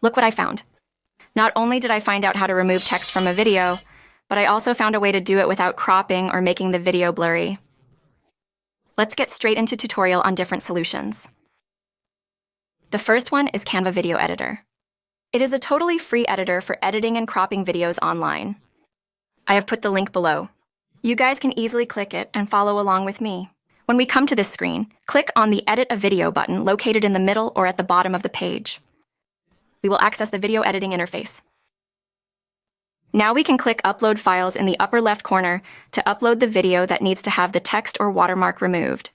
Look what I found. Not only did I find out how to remove text from a video, but I also found a way to do it without cropping or making the video blurry. Let's get straight into tutorial on different solutions. The first one is Canva Video Editor. It is a totally free editor for editing and cropping videos online. I have put the link below. You guys can easily click it and follow along with me. When we come to this screen, click on the Edit a Video button located in the middle or at the bottom of the page. We will access the video editing interface. Now we can click Upload Files in the upper left corner to upload the video that needs to have the text or watermark removed.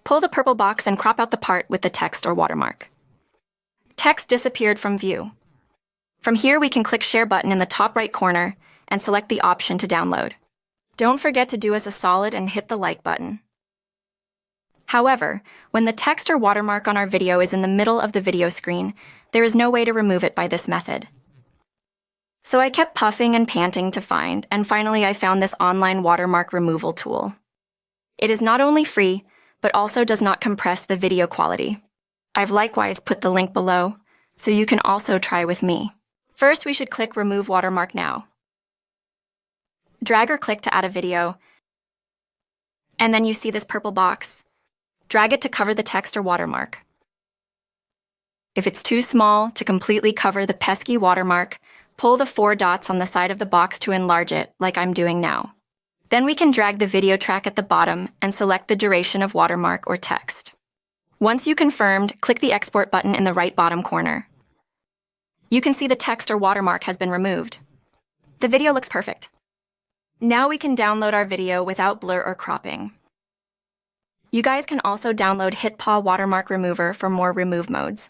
Pull the purple box and crop out the part with the text or watermark. Text disappeared from view. From here, we can click Share button in the top right corner and select the option to download. Don't forget to do us a solid and hit the like button. However, when the text or watermark on our video is in the middle of the video screen, there is no way to remove it by this method. So I kept puffing and panting to find, and finally I found this online watermark removal tool. It is not only free, but also does not compress the video quality. I've likewise put the link below, so you can also try with me. First, we should click Remove Watermark Now. Drag or click to add a video, and then you see this purple box. Drag it to cover the text or watermark. If it's too small to completely cover the pesky watermark, pull the 4 dots on the side of the box to enlarge it, like I'm doing now. Then we can drag the video track at the bottom and select the duration of watermark or text. Once you confirmed, click the Export button in the right bottom corner. You can see the text or watermark has been removed. The video looks perfect. Now we can download our video without blur or cropping. You guys can also download HitPaw Watermark Remover for more remove modes.